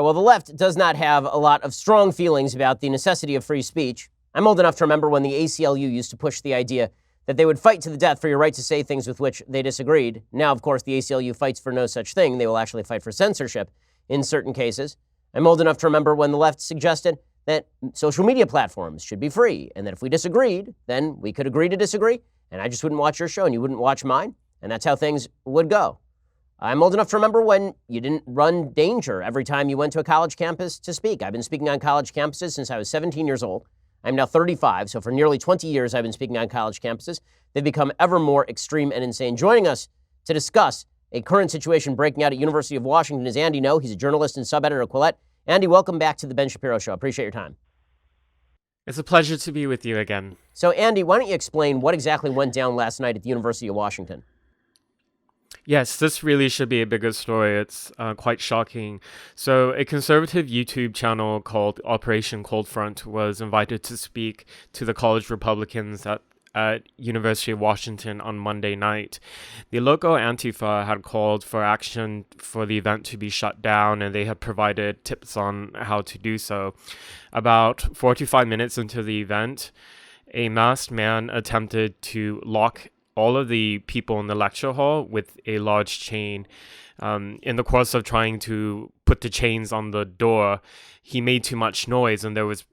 well, the left does not have a lot of strong feelings about the necessity of free speech. I'm old enough to remember when the ACLU used to push the idea that they would fight to the death for your right to say things with which they disagreed. Now, of course, the ACLU fights for no such thing. They will actually fight for censorship in certain cases. I'm old enough to remember when the left suggested that social media platforms should be free, and that if we disagreed, then we could agree to disagree, and I just wouldn't watch your show and you wouldn't watch mine, and that's how things would go. I'm old enough to remember when you didn't run danger every time you went to a college campus to speak. I've been speaking on college campuses since I was 17 years old. I'm now 35, so for nearly 20 years I've been speaking on college campuses. They've become ever more extreme and insane. Joining us to discuss a current situation breaking out at University of Washington is Andy Ngo. He's a journalist and sub-editor at Quillette. Andy, welcome back to the Ben Shapiro Show. Appreciate your time. It's a pleasure to be with you again. So, Andy, why don't you explain what exactly went down last night at the University of Washington? Yes, this really should be a bigger story. It's quite shocking. So a conservative YouTube channel called Operation Cold Front was invited to speak to the college Republicans at University of Washington on Monday night. The local Antifa had called for action for the event to be shut down, and they had provided tips on how to do so. About 45 minutes into the event, a masked man attempted to lock all of the people in the lecture hall with a large chain. In the course of trying to put the chains on the door, he made too much noise, and there was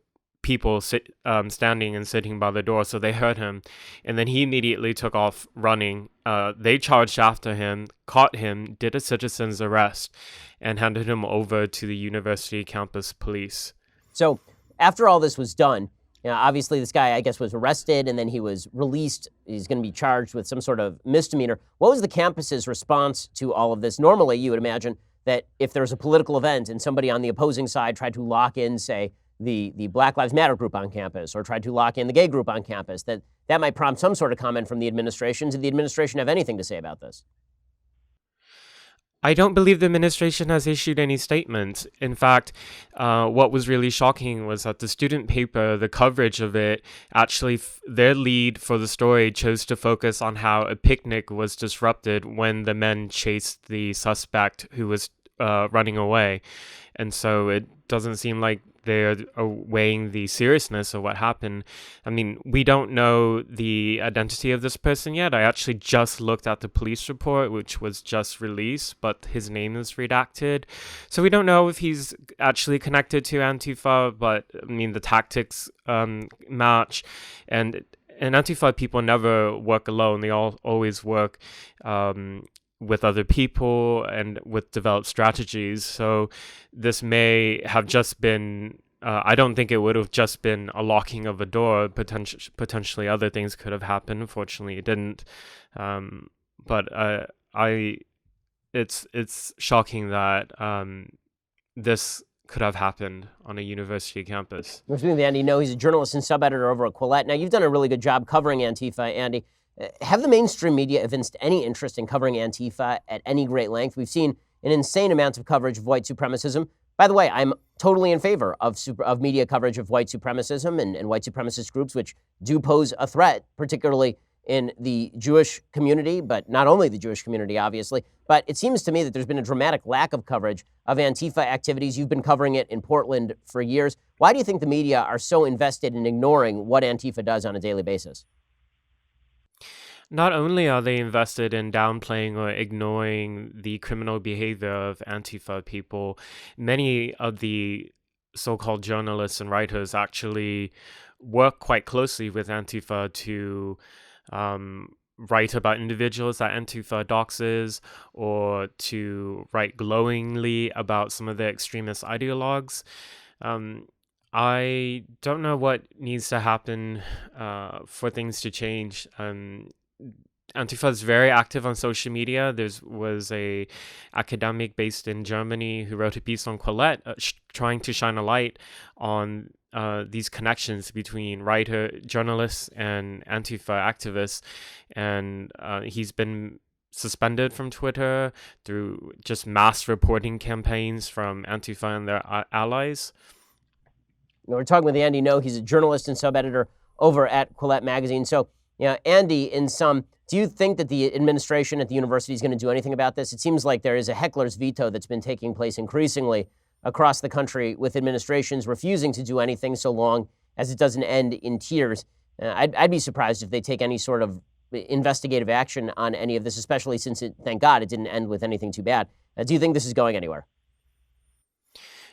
people standing and sitting by the door, so they heard him. And then he immediately took off running. They charged after him, caught him, did a citizen's arrest, and handed him over to the university campus police. So after all this was done, obviously this guy, I guess, was arrested and then he was released. He's going to be charged with some sort of misdemeanor. What was the campus's response to all of this? Normally, you would imagine that if there was a political event and somebody on the opposing side tried to lock in, say, the Black Lives Matter group on campus or tried to lock in the gay group on campus, that might prompt some sort of comment from the administration. Did the administration have anything to say about this? I don't believe the administration has issued any statement. In fact, what was really shocking was that the student paper, the coverage of it, actually their lead for the story chose to focus on how a picnic was disrupted when the men chased the suspect who was running away. And so it doesn't seem like they're weighing the seriousness of what happened. I mean, we don't know the identity of this person yet. I actually just looked at the police report, which was just released, but his name is redacted. So we don't know if he's actually connected to Antifa, but I mean, the tactics match. And Antifa people never work alone. They always work with other people and with developed strategies. So this may have just been, I don't think it would have just been a locking of a door. Potentially other things could have happened. Unfortunately, it didn't. But it's shocking that this could have happened on a university campus. We're speaking with Andy Ngo. He's a journalist and sub-editor over at Quillette. Now, you've done a really good job covering Antifa, Andy. Have the mainstream media evinced any interest in covering Antifa at any great length? We've seen an insane amount of coverage of white supremacism. By the way, I'm totally in favor of media coverage of white supremacism and white supremacist groups, which do pose a threat, particularly in the Jewish community, but not only the Jewish community, obviously. But it seems to me that there's been a dramatic lack of coverage of Antifa activities. You've been covering it in Portland for years. Why do you think the media are so invested in ignoring what Antifa does on a daily basis? Not only are they invested in downplaying or ignoring the criminal behavior of Antifa people, many of the so-called journalists and writers actually work quite closely with Antifa to write about individuals that Antifa doxes, or to write glowingly about some of the extremist ideologues. I don't know what needs to happen for things to change. Antifa is very active on social media. There was a academic based in Germany who wrote a piece on Quillette trying to shine a light on these connections between journalists and Antifa activists. And he's been suspended from Twitter through just mass reporting campaigns from Antifa and their allies. We're talking with Andy Ngo. He's a journalist and sub-editor over at Quillette magazine. So, Andy, do you think that the administration at the university is going to do anything about this? It seems like there is a heckler's veto that's been taking place increasingly across the country with administrations refusing to do anything so long as it doesn't end in tears. I'd be surprised if they take any sort of investigative action on any of this, especially since thank God, it didn't end with anything too bad. Do you think this is going anywhere?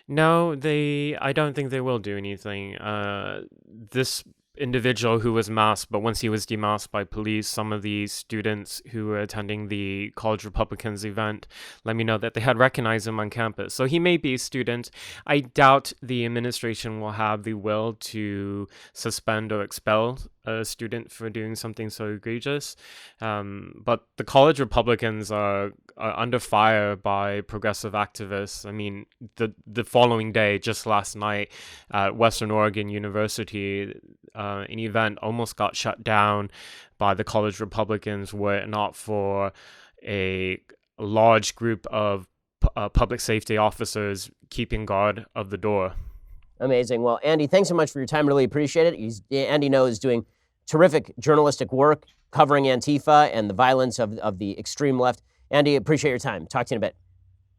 No, I don't think they will do anything. This individual who was masked, but once he was demasked by police, some of the students who were attending the College Republicans event let me know that they had recognized him on campus. So he may be a student. I doubt the administration will have the will to suspend or expel a student for doing something so egregious. But the College Republicans are under fire by progressive activists. I mean, the following day, just last night, at Western Oregon University, an event almost got shut down by the College Republicans were it not for a large group of public safety officers keeping guard of the door. Amazing. Well, Andy, thanks so much for your time. Really appreciate it. Andy Ngo is doing terrific journalistic work covering Antifa and the violence of the extreme left. Andy, appreciate your time. Talk to you in a bit.